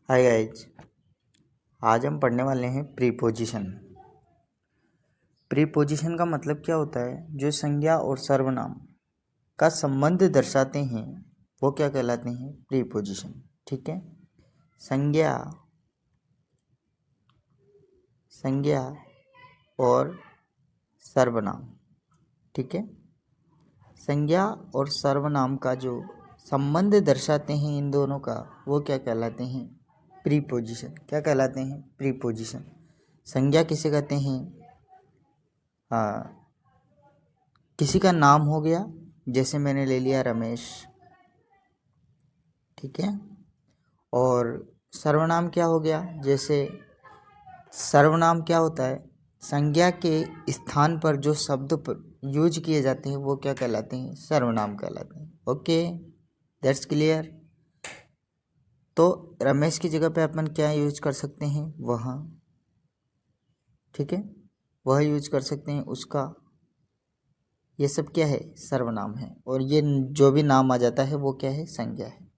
Hi guys, आज हम पढ़ने वाले हैं प्रीपोजिशन। प्रीपोजिशन का मतलब क्या होता है? जो संज्ञा और सर्वनाम का संबंध दर्शाते हैं वो क्या कहलाते हैं? प्रीपोजिशन। ठीक है। संज्ञा और सर्वनाम। ठीक है। संज्ञा और सर्वनाम का जो संबंध दर्शाते हैं इन दोनों का, वो क्या कहलाते हैं? प्रीपोजिशन। क्या कहलाते हैं? प्रीपोजिशन। संज्ञा किसे कहते हैं? किसी का नाम हो गया, जैसे मैंने ले लिया रमेश। ठीक है। और सर्वनाम क्या हो गया? जैसे सर्वनाम क्या होता है? संज्ञा के स्थान पर जो शब्द यूज किए जाते हैं वो क्या कहलाते हैं? सर्वनाम कहलाते हैं। Okay, that's clear. तो रमेश की जगह पे अपन क्या यूज कर सकते हैं? वह। ठीक है, वह यूज कर सकते हैं, उसका। ये सब क्या है? सर्वनाम है। और ये जो भी नाम आ जाता है वो क्या है? संज्ञा है।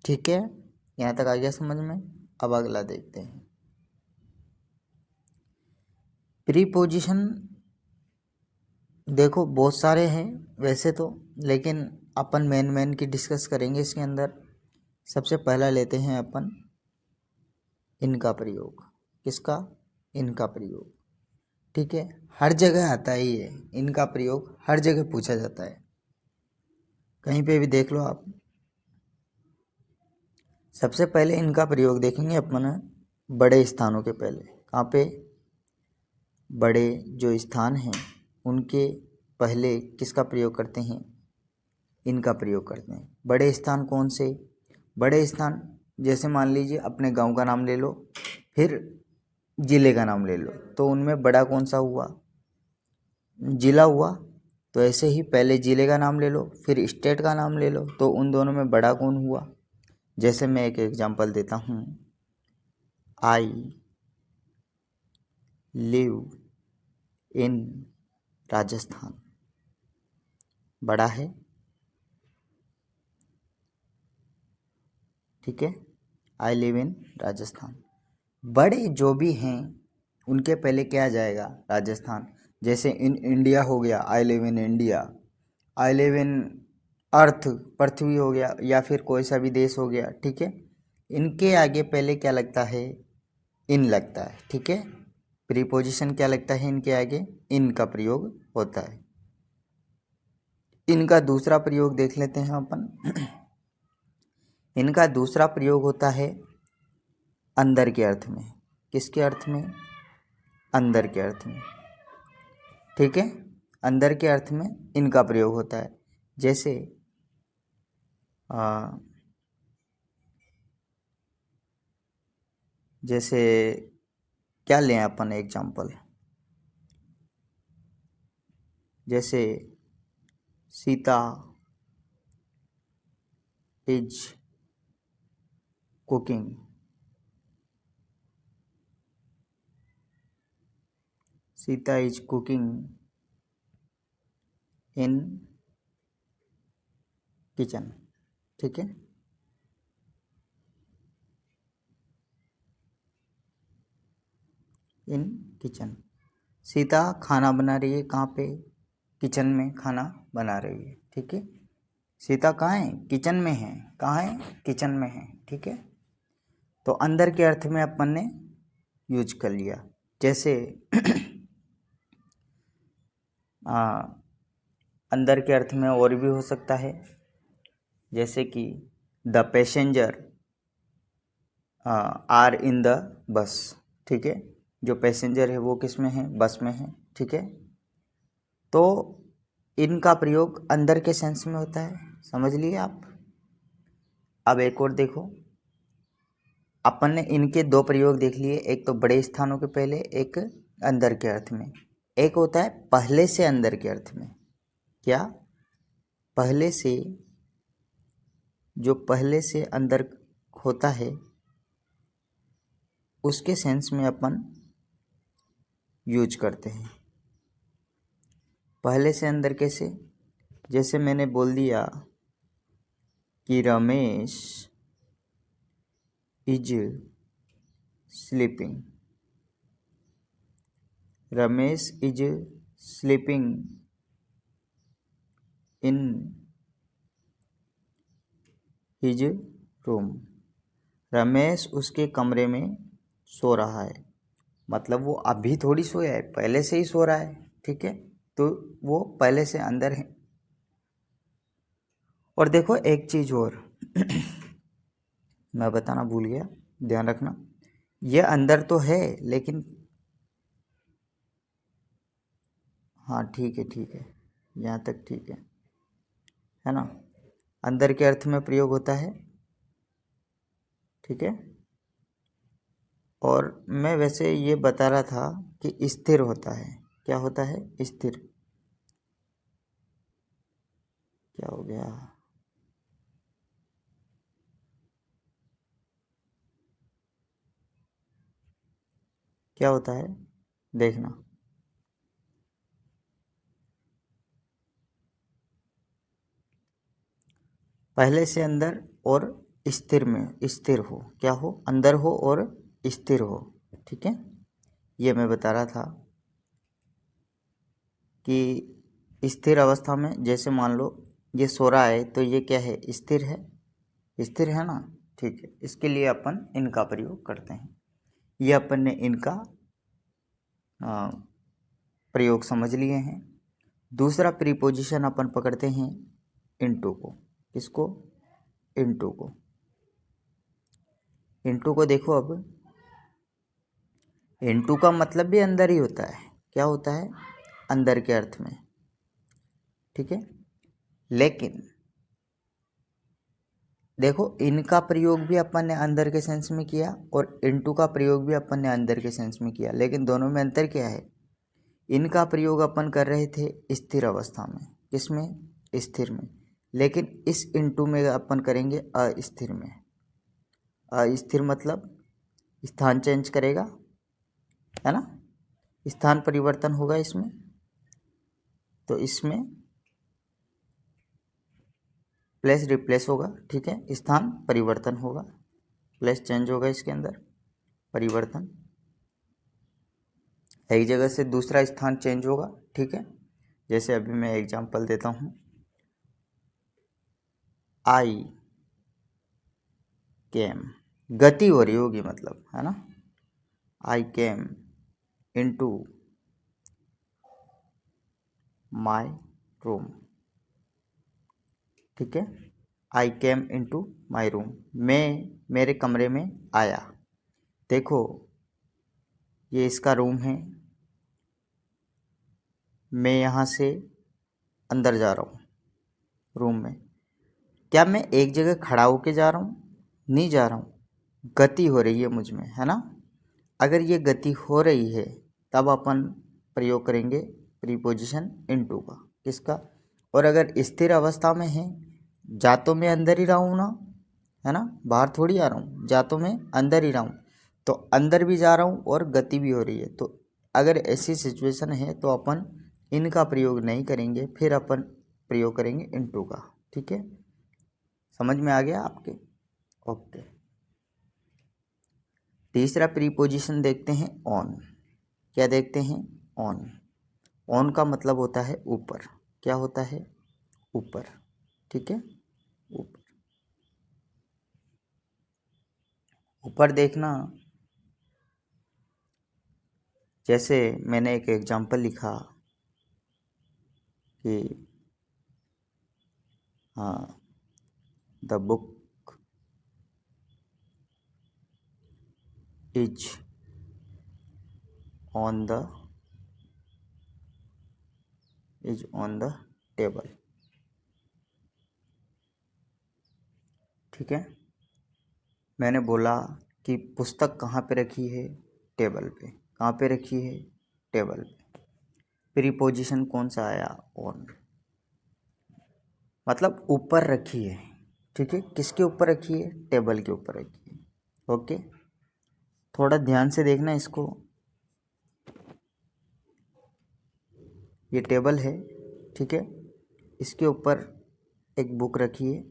ठीक है, यहाँ तक आ गया समझ में? अब अगला देखते हैं। प्रीपोजिशन देखो बहुत सारे हैं वैसे तो, लेकिन अपन मेन की डिस्कस करेंगे इसके अंदर। सबसे पहला लेते हैं अपन इनका प्रयोग। किसका? इनका प्रयोग। ठीक है, हर जगह आता है ये इनका प्रयोग, हर जगह पूछा जाता है, कहीं पे भी देख लो आप। सबसे पहले इनका प्रयोग देखेंगे अपन बड़े स्थानों के पहले। कहाँ पे? बड़े जो स्थान हैं उनके पहले किसका प्रयोग करते हैं? इनका प्रयोग करते हैं। बड़े स्थान कौन से? बड़े स्थान जैसे मान लीजिए अपने गांव का नाम ले लो, फिर ज़िले का नाम ले लो, तो उनमें बड़ा कौन सा हुआ? जिला हुआ। तो ऐसे ही पहले ज़िले का नाम ले लो, फिर स्टेट का नाम ले लो, तो उन दोनों में बड़ा कौन हुआ? जैसे मैं एक एग्जांपल देता हूँ, आई लिव इन राजस्थान। बड़ा है। ठीक है, आई लिव इन राजस्थान। बड़े जो भी हैं उनके पहले क्या आ जाएगा? राजस्थान। जैसे इन इंडिया हो गया, I live in India. I live in earth, पृथ्वी हो गया, या फिर कोई सा भी देश हो गया। ठीक है, इनके आगे पहले क्या लगता है? इन लगता है। ठीक है, प्रीपोजिशन क्या लगता है इनके आगे? इन का प्रयोग होता है। इनका दूसरा प्रयोग देख लेते हैं अपन। इनका दूसरा प्रयोग होता है अंदर के अर्थ में। किसके अर्थ में? अंदर के अर्थ में। ठीक है, अंदर के अर्थ में इनका प्रयोग होता है। जैसे जैसे क्या लें अपन एग्जाम्पल? जैसे Sita is cooking. Sita is cooking in kitchen. ठीक है, इन किचन। सीता खाना बना रही है। कहाँ पे? किचन में खाना बना रही है। ठीक है, सीता कहाँ है? किचन में है। कहाँ है? किचन में है। ठीक है, तो अंदर के अर्थ में अपन ने यूज कर लिया। जैसे अंदर के अर्थ में और भी हो सकता है, जैसे कि the passenger are in the bus. ठीक है, जो पैसेंजर है वो किस में है? बस में है। ठीक है, तो इनका प्रयोग अंदर के सेंस में होता है। समझ लिए आप? अब एक और देखो, अपन ने इनके दो प्रयोग देख लिए, एक तो बड़े स्थानों के पहले, एक अंदर के अर्थ में। एक होता है पहले से अंदर के अर्थ में। क्या? पहले से, जो पहले से अंदर होता है उसके सेंस में अपन यूज करते हैं। पहले से अंदर कैसे? जैसे मैंने बोल दिया कि Ramesh is sleeping. Ramesh is sleeping in his room. Ramesh उसके कमरे में सो रहा है। मतलब वो अभी थोड़ी सोया है, पहले से ही सो रहा है। ठीक है, तो वो पहले से अंदर है। और देखो एक चीज़ और मैं बताना भूल गया, ध्यान रखना। ये अंदर तो है लेकिन, हाँ ठीक है, यहाँ तक ठीक है ना। अंदर के अर्थ में प्रयोग होता है। ठीक है, और मैं वैसे ये बता रहा था कि स्थिर होता है। क्या होता है? स्थिर। क्या हो गया? क्या होता है देखना। पहले से अंदर और स्थिर में, स्थिर हो, क्या हो? अंदर हो और स्थिर हो। ठीक है, ये मैं बता रहा था कि स्थिर अवस्था में, जैसे मान लो ये सो रहा है तो ये क्या है? स्थिर है, स्थिर है ना। ठीक है, इसके लिए अपन इनका प्रयोग करते हैं। ये अपन ने इनका प्रयोग समझ लिए हैं। दूसरा प्रीपोजिशन अपन पकड़ते हैं इनटू को। किसको? इनटू को। इनटू को देखो, अब इनटू का मतलब भी अंदर ही होता है। क्या होता है? अंदर के अर्थ में। ठीक है, लेकिन देखो इनका प्रयोग भी अपन ने अंदर के सेंस में किया और इनटू का प्रयोग भी अपन ने अंदर के सेंस में किया, लेकिन दोनों में अंतर क्या है? इनका प्रयोग अपन कर रहे थे स्थिर अवस्था में। किसमें? स्थिर में। लेकिन इस इनटू में अपन करेंगे अस्थिर में। अस्थिर मतलब स्थान चेंज करेगा, है ना। स्थान परिवर्तन होगा इसमें। तो इसमें प्लेस रिप्लेस होगा। ठीक है, स्थान परिवर्तन होगा, प्लेस चेंज होगा इसके अंदर, परिवर्तन। एक जगह से दूसरा स्थान चेंज होगा। ठीक है, जैसे अभी मैं एग्जांपल देता हूँ। आई केम, गति हो रही होगी मतलब, है ना। आई केम इनटू माय रूम। ठीक है, आई केम इनटू माय रूम, मैं मेरे कमरे में आया। देखो ये इसका रूम है, मैं यहाँ से अंदर जा रहा हूँ रूम में। क्या मैं एक जगह खड़ा होके जा रहा हूँ? नहीं जा रहा हूँ, गति हो रही है मुझ में, है ना। अगर ये गति हो रही है तब अपन प्रयोग करेंगे प्रीपोजिशन इनटू का। किसका? और अगर स्थिर अवस्था में है, जा तो मैं अंदर ही रहा हूँ ना, है ना, बाहर थोड़ी आ रहा हूँ, जा तो मैं अंदर ही रहा हूँ, तो अंदर भी जा रहा हूँ और गति भी हो रही है। तो अगर ऐसी सिचुएशन है तो अपन इनका प्रयोग नहीं करेंगे, फिर अपन प्रयोग करेंगे इनटू का। ठीक है, समझ में आ गया आपके? ओके। तीसरा प्रीपोजिशन देखते हैं ऑन। क्या देखते हैं? ऑन। ऑन का मतलब होता है ऊपर। क्या होता है? ऊपर। ठीक है, ऊपर। ऊपर देखना, जैसे मैंने एक एग्जांपल लिखा कि हाँ, the book is on the table. ठीक है, मैंने बोला कि पुस्तक कहाँ पे रखी है? टेबल पे। कहाँ पे रखी है? टेबल पे। प्रीपोजिशन कौन सा आया? ऑन। मतलब ऊपर रखी है। ठीक है, किसके ऊपर रखी है? टेबल के ऊपर रखी है। ओके, थोड़ा ध्यान से देखना इसको। ये टेबल है, ठीक है, इसके ऊपर एक बुक रखी है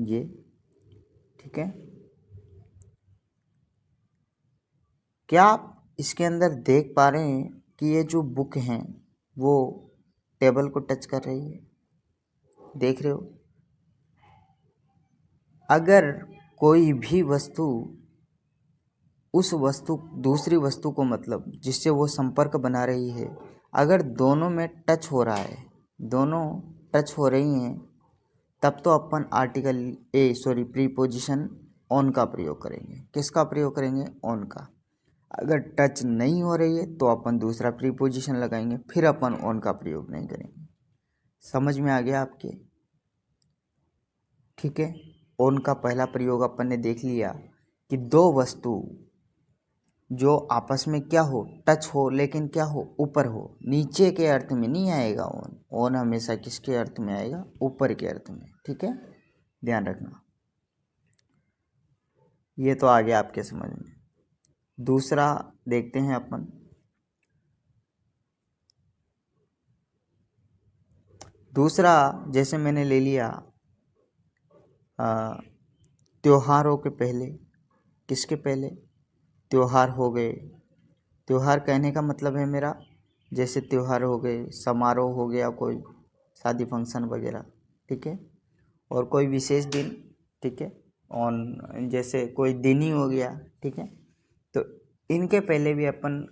ये। ठीक है, क्या आप इसके अंदर देख पा रहे हैं कि ये जो बुक हैं वो टेबल को टच कर रही है? देख रहे हो? अगर कोई भी वस्तु उस वस्तु दूसरी वस्तु को मतलब जिससे वो संपर्क बना रही है, अगर दोनों में टच हो रहा है, दोनों टच हो रही हैं, तब तो अपन प्रीपोजिशन ऑन का प्रयोग करेंगे। किसका प्रयोग करेंगे? ऑन का। अगर टच नहीं हो रही है तो अपन दूसरा प्रीपोजिशन लगाएंगे, फिर अपन ऑन का प्रयोग नहीं करेंगे। समझ में आ गया आपके? ठीक है। ऑन का पहला प्रयोग अपन ने देख लिया कि दो वस्तु जो आपस में क्या हो, टच हो, लेकिन क्या हो, ऊपर हो, नीचे के अर्थ में नहीं आएगा ऑन। ऑन हमेशा किसके अर्थ में आएगा? ऊपर के अर्थ में। ठीक है, ध्यान रखना। ये तो आ गया आपके समझ में। दूसरा देखते हैं अपन। दूसरा जैसे मैंने ले लिया त्योहारों के पहले। किसके पहले? त्योहार हो गए। त्योहार कहने का मतलब है मेरा, जैसे त्योहार हो गए, समारोह हो गया, कोई शादी फंक्शन वगैरह। ठीक है, और कोई विशेष दिन। ठीक है, ऑन जैसे कोई दिन ही हो गया। ठीक है, तो इनके पहले भी अपन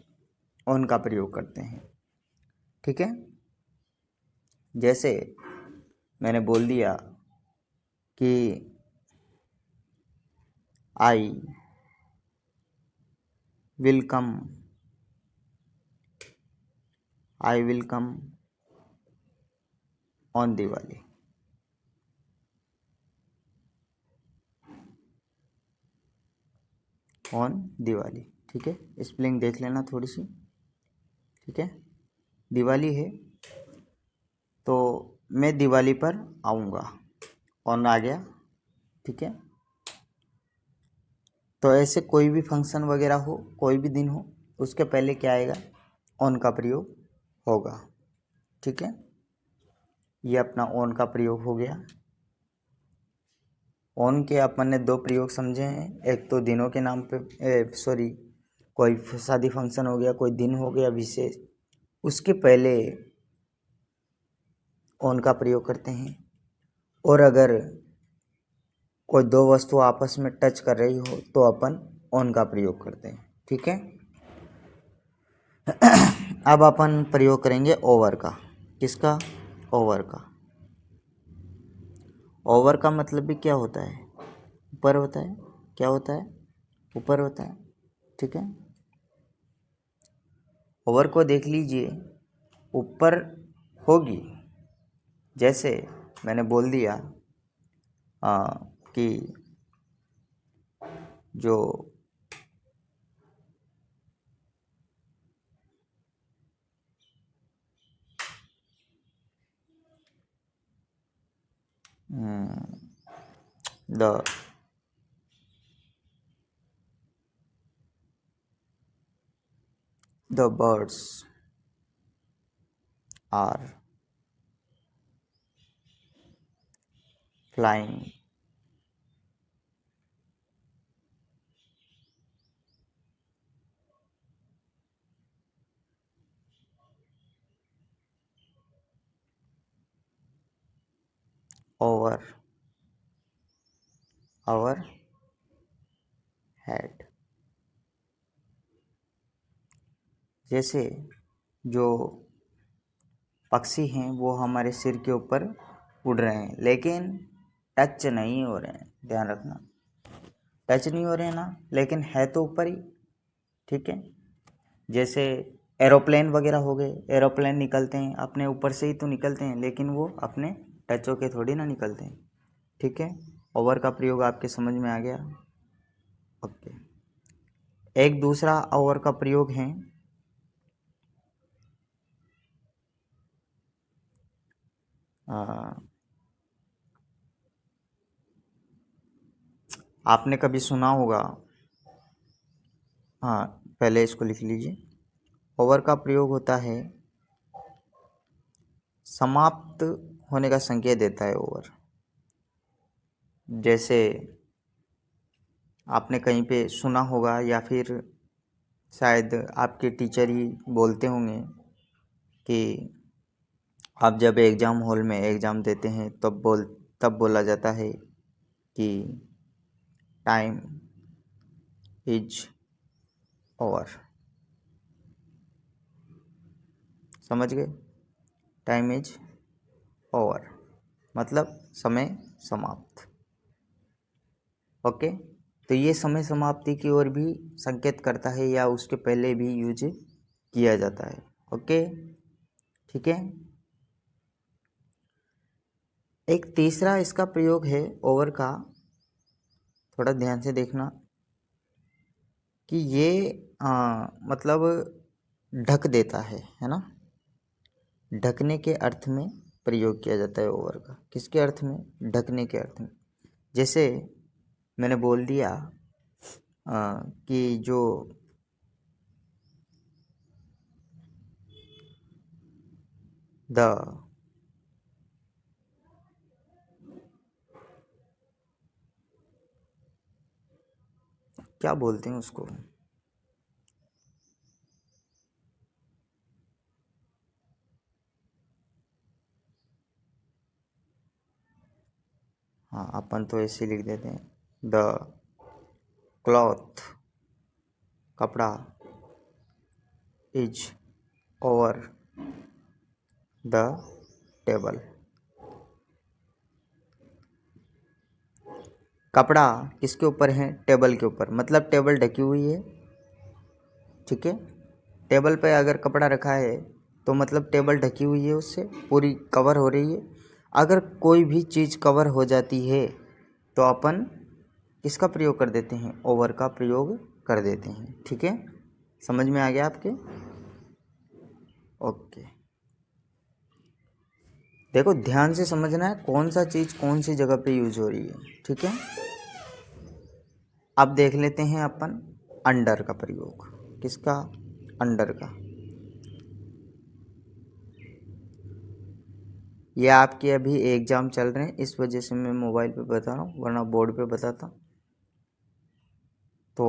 ऑन का प्रयोग करते हैं। ठीक है, जैसे मैंने बोल दिया कि I will come, I will come on Diwali. On Diwali. ठीक है, स्पेलिंग देख लेना थोड़ी सी। ठीक है, दिवाली है तो मैं दिवाली पर आऊँगा, ऑन आ गया। ठीक है, तो ऐसे कोई भी फंक्शन वगैरह हो, कोई भी दिन हो, उसके पहले क्या आएगा? ऑन का प्रयोग होगा। ठीक है, ये अपना ऑन का प्रयोग हो गया। ऑन के अपन ने दो प्रयोग समझे हैं। एक तो दिनों के नाम पे कोई शादी फंक्शन हो गया, कोई दिन हो गया विशेष, उसके पहले ऑन का प्रयोग करते हैं। और अगर कोई दो वस्तु आपस में टच कर रही हो तो अपन ऑन का प्रयोग करते हैं। ठीक है, अब अपन प्रयोग करेंगे ओवर का। किसका? ओवर का। ओवर का मतलब भी क्या होता है? ऊपर होता है। क्या होता है? ऊपर होता है। ठीक है, ओवर को देख लीजिए, ऊपर होगी। जैसे मैंने बोल दिया कि जो the birds are flying over our head। जैसे जो पक्षी हैं वो हमारे सिर के ऊपर उड़ रहे हैं, लेकिन टच नहीं हो रहे हैं। ध्यान रखना, टच नहीं हो रहे हैं ना, लेकिन है तो ऊपर ही। ठीक है, जैसे एरोप्लेन वगैरह हो गए, एरोप्लेन निकलते हैं अपने ऊपर से ही तो निकलते हैं, लेकिन वो अपने टच होके थोड़ी ना निकलते हैं। ठीक है, ओवर का प्रयोग आपके समझ में आ गया? ओके। एक दूसरा ओवर का प्रयोग है आपने कभी सुना होगा। हाँ, पहले इसको लिख लीजिए। ओवर का प्रयोग होता है, समाप्त होने का संकेत देता है ओवर। जैसे आपने कहीं पे सुना होगा या फिर शायद आपके टीचर ही बोलते होंगे कि आप जब एग्ज़ाम हॉल में एग्ज़ाम देते हैं तब बोला जाता है कि टाइम इज ओवर। समझ गए? टाइम इज ओवर मतलब समय समाप्त। ओके, तो ये समय समाप्ति की ओर भी संकेत करता है या उसके पहले भी यूज किया जाता है। ओके, ठीक है। एक तीसरा इसका प्रयोग है ओवर का, थोड़ा ध्यान से देखना कि ये मतलब ढक देता है ना। ढकने के अर्थ में प्रयोग किया जाता है ओवर का। किसके अर्थ में? ढकने के अर्थ में। जैसे मैंने बोल दिया कि जो द क्या बोलते हैं उसको, हाँ अपन तो ऐसे लिख देते हैं, द क्लॉथ कपड़ा इज ओवर द टेबल। कपड़ा किसके ऊपर है? टेबल के ऊपर, मतलब टेबल ढकी हुई है। ठीक है, टेबल पे अगर कपड़ा रखा है तो मतलब टेबल ढकी हुई है, उससे पूरी कवर हो रही है। अगर कोई भी चीज़ कवर हो जाती है तो अपन किसका प्रयोग कर देते हैं? ओवर का प्रयोग कर देते हैं। ठीक है, समझ में आ गया आपके? ओके, देखो ध्यान से समझना है कौन सा चीज़ कौन सी जगह पे यूज हो रही है। ठीक है, अब देख लेते हैं अपन अंडर का प्रयोग। किसका? अंडर का। ये आपके अभी एग्ज़ाम चल रहे हैं, इस वजह से मैं मोबाइल पे बता रहा हूँ, वरना बोर्ड पे बताता। तो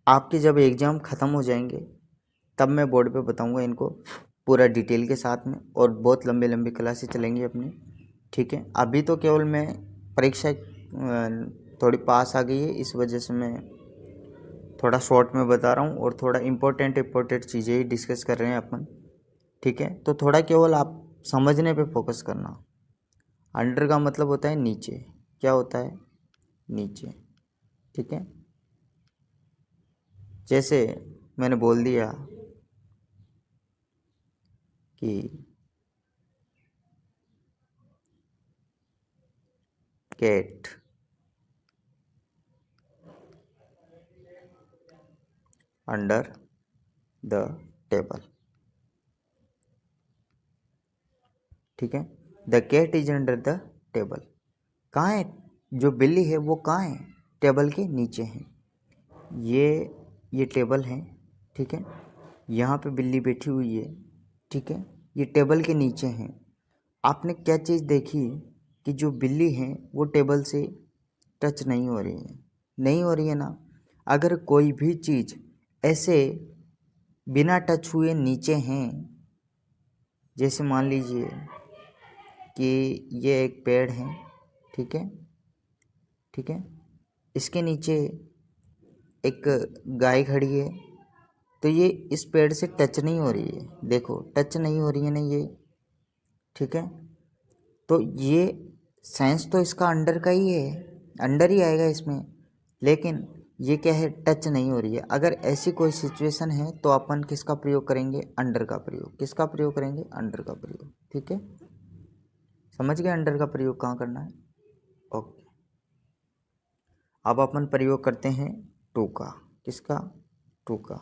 आपके जब एग्ज़ाम ख़त्म हो जाएंगे तब मैं बोर्ड पे बताऊँगा इनको पूरा डिटेल के साथ में, और बहुत लंबे लंबे क्लासेस चलेंगी अपनी। ठीक है, अभी तो केवल मैं परीक्षा थोड़ी पास आ गई है, इस वजह से मैं थोड़ा शॉर्ट में बता रहा हूँ और थोड़ा इम्पोर्टेंट चीज़ें ही डिस्कस कर रहे हैं अपन। ठीक है, तो थोड़ा केवल आप समझने पे फोकस करना। अंडर का मतलब होता है नीचे। क्या होता है? नीचे। ठीक है, जैसे मैंने बोल दिया कि कैट अंडर द टेबल। ठीक है, the cat is under the table. कहाँ है? जो बिल्ली है वो कहाँ है? टेबल के नीचे है। ये ये टेबल है। ठीक है, यहाँ पे बिल्ली बैठी हुई है। ठीक है, ये टेबल के नीचे है। आपने क्या चीज़ देखी कि जो बिल्ली है वो टेबल से टच नहीं हो रही है? नहीं हो रही है ना। अगर कोई भी चीज़ ऐसे बिना टच हुए नीचे हैं, जैसे मान लीजिए कि ये एक पेड़ है। ठीक है, ठीक है, इसके नीचे एक गाय खड़ी है, तो ये इस पेड़ से टच नहीं हो रही है। देखो टच नहीं हो रही है ना ये। ठीक है, तो ये साइंस तो इसका अंडर का ही है, अंडर ही आएगा इसमें। लेकिन ये क्या है? टच नहीं हो रही है। अगर ऐसी कोई सिचुएशन है तो अपन किसका प्रयोग करेंगे? अंडर का प्रयोग। किसका प्रयोग करेंगे? अंडर का प्रयोग। ठीक है, समझ गए अंडर का प्रयोग कहाँ करना है? ओके, अब अपन प्रयोग करते हैं टू का। किसका? टू का।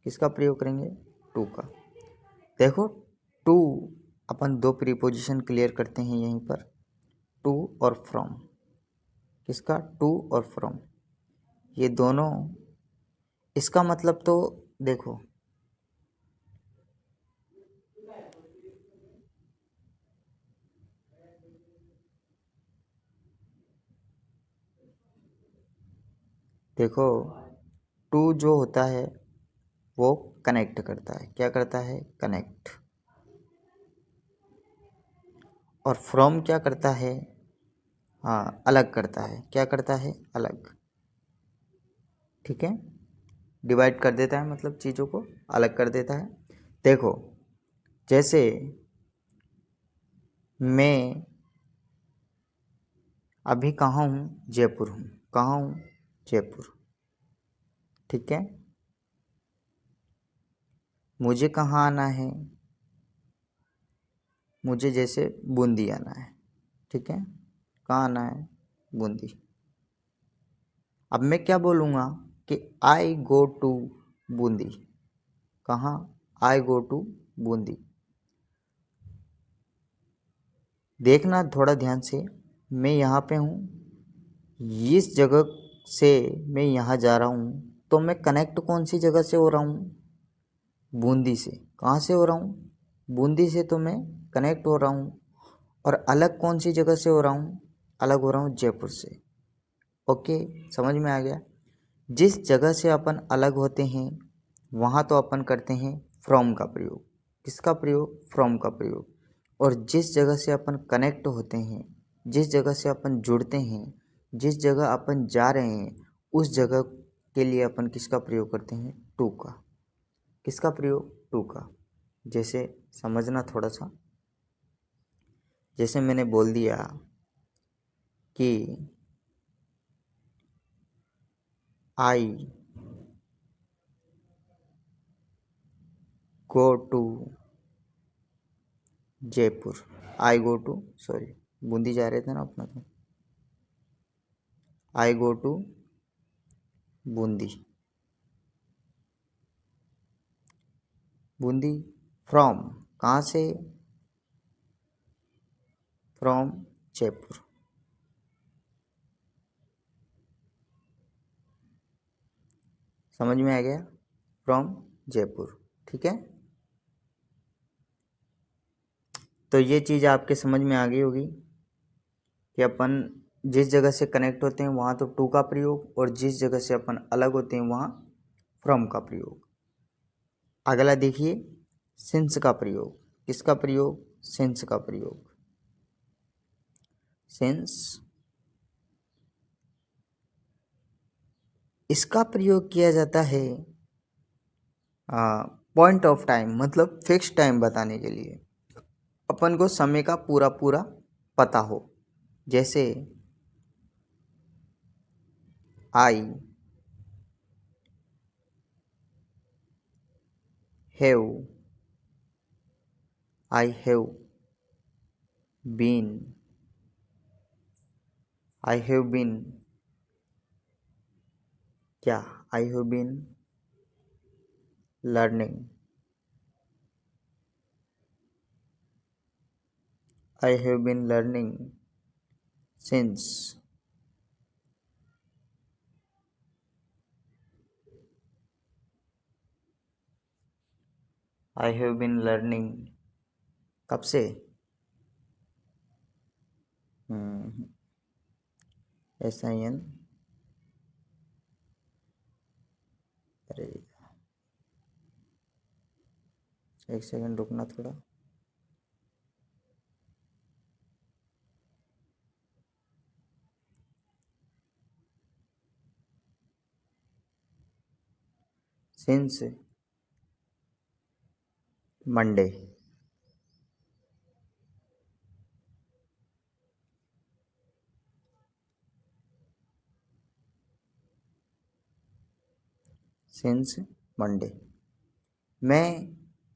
किसका प्रयोग करेंगे? टू का। देखो टू, अपन दो प्रीपोजिशन क्लियर करते हैं यहीं पर, टू और फ्रॉम। किसका? टू और फ्रॉम, ये दोनों। इसका मतलब तो देखो, देखो टू जो होता है वो कनेक्ट करता है, क्या करता है, कनेक्ट। और फ्रॉम क्या करता है, हाँ अलग करता है, क्या करता है, अलग। ठीक है, डिवाइड कर देता है, मतलब चीज़ों को अलग कर देता है। देखो जैसे मैं अभी कहाँ हूँ, जयपुर हूँ, कहाँ हूँ, जयपुर। ठीक है, मुझे कहाँ आना है, मुझे जैसे बूंदी आना है। ठीक है, कहाँ आना है, बूंदी। अब मैं क्या बोलूँगा कि आई गो टू बूंदी, कहाँ, आई गो टू बूंदी। देखना थोड़ा ध्यान से, मैं यहाँ पे हूँ, इस जगह से मैं यहाँ जा रहा हूँ, तो मैं कनेक्ट कौन सी जगह से हो रहा हूँ, बूंदी से। कहाँ से हो रहा हूँ, बूंदी से, तो मैं कनेक्ट हो रहा हूँ। और अलग कौन सी जगह से हो रहा हूँ, अलग हो रहा हूँ जयपुर से। ओके, समझ में आ गया। जिस जगह से अपन अलग होते हैं वहाँ तो अपन करते हैं फ्रॉम का प्रयोग। किसका प्रयोग, फ्रॉम का प्रयोग। और जिस जगह से अपन कनेक्ट होते हैं, जिस जगह से अपन जुड़ते हैं, जिस जगह अपन जा रहे हैं, उस जगह के लिए अपन किसका प्रयोग करते हैं, टू का। किसका प्रयोग, टू का। जैसे समझना थोड़ा सा, जैसे मैंने बोल दिया कि I go to Jaipur, I go to, sorry Bundi जा रहे थे ना अपना, तो I go to Bundi, Bundi. From, कहाँ से, फ्रॉम जयपुर। समझ में आ गया, फ्रॉम जयपुर। ठीक है, तो ये चीज़ आपके समझ में आ गई होगी कि अपन जिस जगह से कनेक्ट होते हैं वहाँ तो टू का प्रयोग, और जिस जगह से अपन अलग होते हैं वहाँ फ्रॉम का प्रयोग। अगला देखिए, सिंस का प्रयोग। किसका प्रयोग, सिंस का प्रयोग। सिंस, इसका प्रयोग किया जाता है पॉइंट ऑफ टाइम, मतलब फिक्स टाइम बताने के लिए, अपन को समय का पूरा पूरा पता हो। जैसे I have, I have been, I have been क्या, I have been learning, I have been learning since, I have been learning, कब से, SIN, अरे एक सेकंड रुकना थोड़ा। Since Monday, since Monday. मैं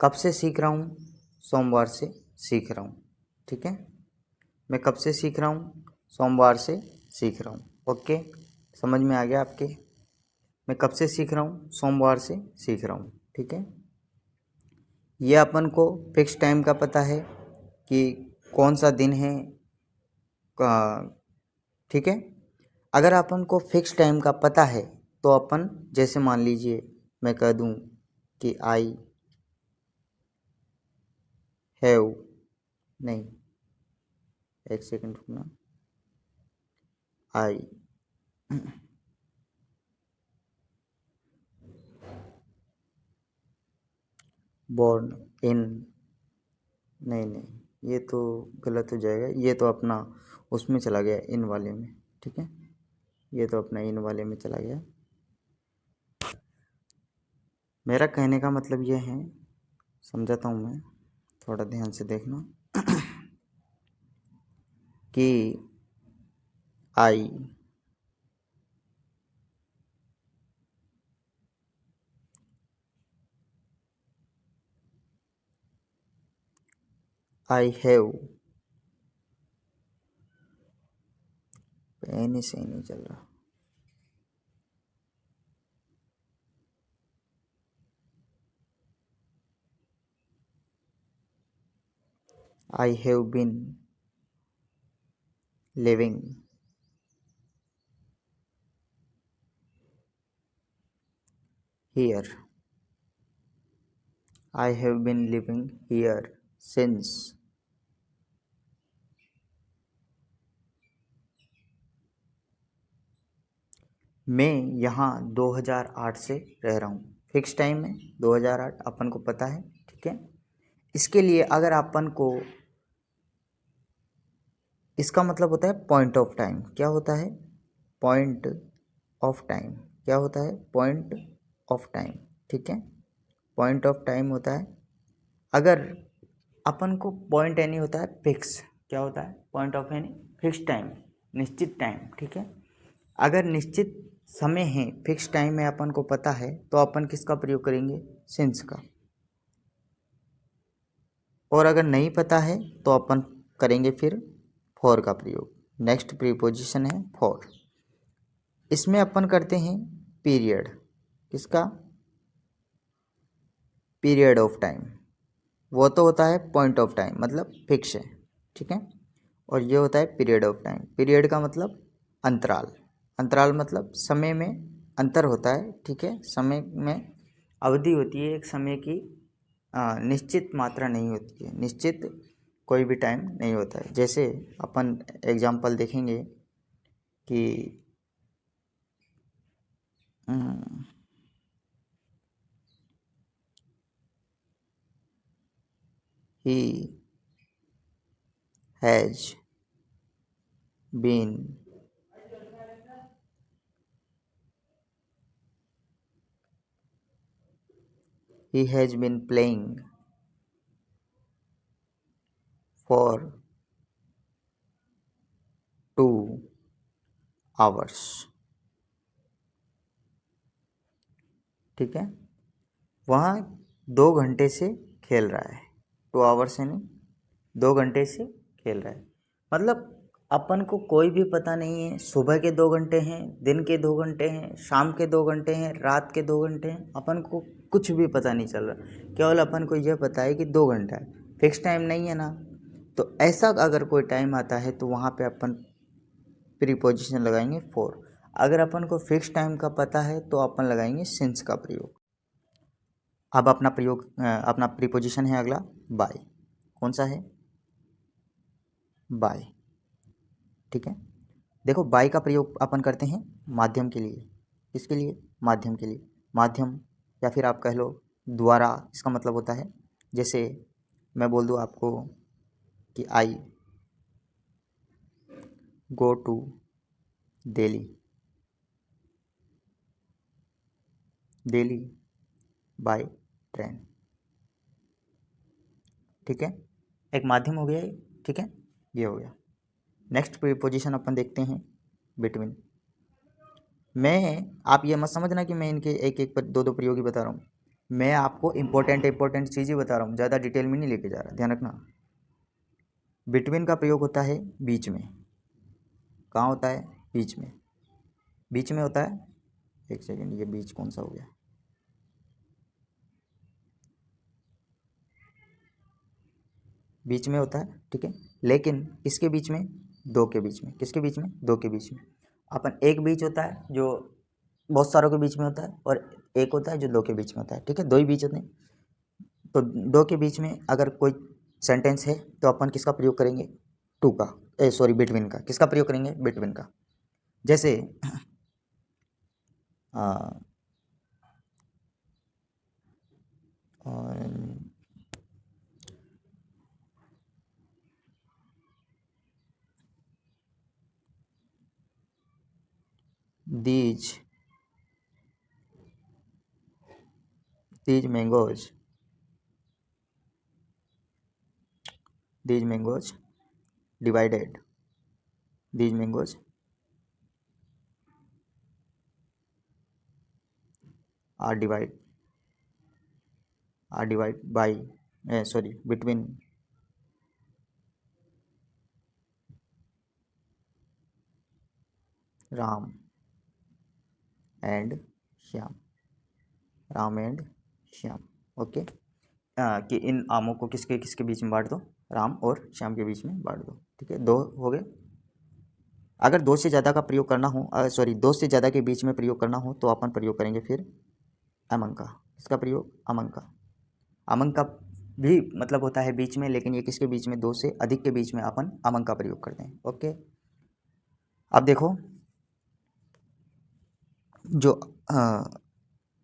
कब से सीख रहा हूँ, सोमवार से सीख रहा हूँ। ठीक है, मैं कब से सीख रहा हूँ, सोमवार से सीख रहा हूँ। ओके, समझ में आ गया आपके। मैं कब से सीख रहा हूँ, सोमवार से सीख रहा हूँ। ठीक है, ये अपन को फिक्स टाइम का पता है कि कौन सा दिन है। ठीक है, अगर अपन को फिक्स टाइम का पता है तो अपन जैसे मान लीजिए मैं कह दूँ कि आई हैव, नहीं एक सेकंड रुकना, आई born in, नहीं नहीं ये तो गलत हो जाएगा, ये तो अपना उसमें चला गया इन वाले में, ठीक है, ये तो अपना इन वाले में चला गया। मेरा कहने का मतलब ये है, समझाता हूँ मैं, थोड़ा ध्यान से देखना कि आई हैव, पेन ही सही नहीं चल रहा, I have been living here, I have been living here since, मैं यहाँ 2008 से रह रहा हूँ, फिक्स टाइम है 2008 अपन को पता है, ठीक है। इसके लिए अगर अपन को, इसका मतलब होता है पॉइंट ऑफ टाइम, क्या होता है, पॉइंट ऑफ टाइम, क्या होता है, पॉइंट ऑफ टाइम, ठीक है, पॉइंट ऑफ टाइम होता है। अगर अपन को पॉइंट एनी होता है फिक्स, क्या होता है, point of any fix time, निश्चित टाइम, ठीक है। अगर निश्चित समय है, फिक्स टाइम है, अपन को पता है, तो अपन किसका प्रयोग करेंगे, सिंस का। और अगर नहीं पता है तो अपन करेंगे फिर फॉर का प्रयोग। नेक्स्ट प्रीपोजिशन है फॉर, इसमें अपन करते हैं पीरियड, किसका, पीरियड ऑफ टाइम, वो तो होता है पॉइंट ऑफ टाइम मतलब फिक्स है, ठीक है, और ये होता है पीरियड ऑफ टाइम। पीरियड का मतलब अंतराल, अंतराल मतलब समय में अंतर होता है, ठीक है, समय में अवधि होती है, एक समय की निश्चित मात्रा नहीं होती है, निश्चित कोई भी टाइम नहीं होता है। जैसे अपन एग्जांपल देखेंगे कि he has been playing for 2 hours, ठीक है, वहाँ 2 घंटे से खेल रहा है, 2 आवर्स यानी 2 घंटे से खेल रहा है, मतलब अपन को कोई भी पता नहीं है, सुबह के 2 घंटे हैं, दिन के 2 घंटे हैं, शाम के 2 घंटे हैं, रात के 2 घंटे हैं, अपन को कुछ भी पता नहीं चल रहा, केवल अपन को यह पता है कि 2 घंटा है, फिक्स टाइम नहीं है ना। तो ऐसा अगर कोई टाइम आता है तो वहाँ पे अपन प्रीपोजिशन लगाएंगे फॉर। अगर अपन को फिक्स टाइम का पता है तो अपन लगाएंगे सिंस का प्रयोग। अब अपना प्रयोग, अपना प्रीपोजिशन है अगला बाय, कौन सा है, बाय, ठीक है। देखो बाय का प्रयोग अपन करते हैं माध्यम के लिए, किसके लिए, माध्यम के लिए, माध्यम या फिर आप कह लो द्वारा, इसका मतलब होता है, जैसे मैं बोल दूँ आपको कि I go to Delhi, Delhi by train, ठीक है, एक माध्यम हो गया ये, ठीक है, ये हो गया। नेक्स्ट प्रीपोजिशन अपन देखते हैं बिटवीन। मैं, आप ये मत समझना कि मैं इनके एक एक पर दो दो प्रयोग ही बता रहा हूँ, मैं आपको इंपॉर्टेंट चीज़ ही बता रहा हूँ, ज़्यादा डिटेल में नहीं लेके जा रहा, ध्यान रखना। बिटवीन का प्रयोग होता है बीच में, कहाँ होता है, बीच में, बीच में होता है, एक सेकेंड, ये बीच कौन सा हो गया, बीच में होता है, ठीक है, लेकिन किसके बीच में, दो के बीच में, किसके बीच में, दो के बीच में। अपन एक बीच होता है जो बहुत सारों के बीच में होता है, और एक होता है जो दो के बीच में होता है, ठीक है, दो ही बीच होते हैं। तो दो के बीच में अगर कोई सेंटेंस है तो अपन किसका प्रयोग करेंगे, टू का, सॉरी बिटवीन का, किसका प्रयोग करेंगे, बिटवीन का। जैसे और these mangoes divided these mangoes are divide by between Ram and Shyam Ram and Shyam. Okay, कि इन आमों को किसके किसके बीच में बांट दो, राम और श्याम के बीच में बांट दो। ठीक है, दो हो गए। अगर दो से ज़्यादा का प्रयोग करना हो, दो से ज़्यादा के बीच में प्रयोग करना हो तो अपन प्रयोग करेंगे फिर अमंग का। इसका प्रयोग अमंग का। अमंग का भी मतलब होता है बीच में, लेकिन ये किसके बीच में, दो से अधिक के बीच में अपन अमंग का प्रयोग करते हैं। ओके, अब देखो जो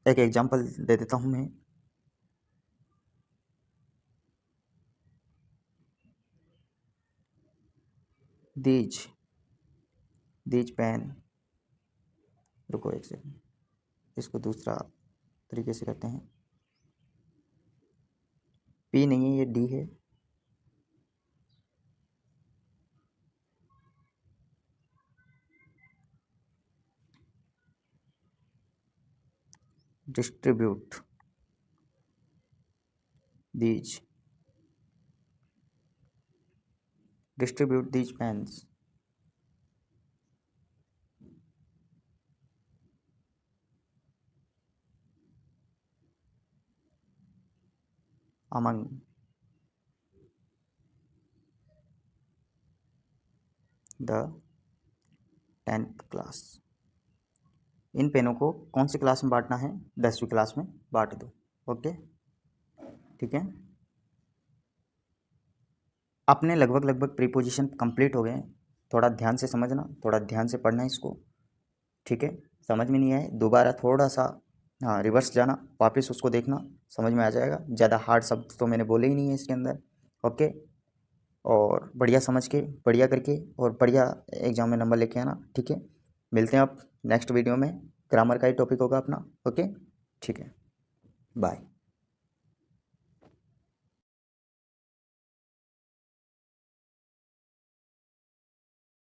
एक एग्जांपल दे देता हूँ मैं। दीज पेन, रुको एक सेकंड, इसको दूसरा तरीके से करते हैं। पी नहीं है, ये डी है। Distribute these pens among the 10th class. इन पेनों को कौन सी क्लास में बांटना है, 10वीं क्लास में बांट दो। ओके, ठीक है। अपने लगभग प्रीपोजिशन कंप्लीट हो गए। थोड़ा ध्यान से समझना, थोड़ा ध्यान से पढ़ना इसको। ठीक है, समझ में नहीं आए दोबारा थोड़ा सा रिवर्स जाना, वापस उसको देखना, समझ में आ जाएगा। ज़्यादा हार्ड शब्द तो मैंने बोले ही नहीं है इसके अंदर। ओके, और बढ़िया समझ के, बढ़िया करके और बढ़िया एग्जाम में नंबर लेके आना। ठीक है, मिलते हैं आप नेक्स्ट वीडियो में। ग्रामर का ही टॉपिक होगा अपना। ओके, ठीक है, बाय।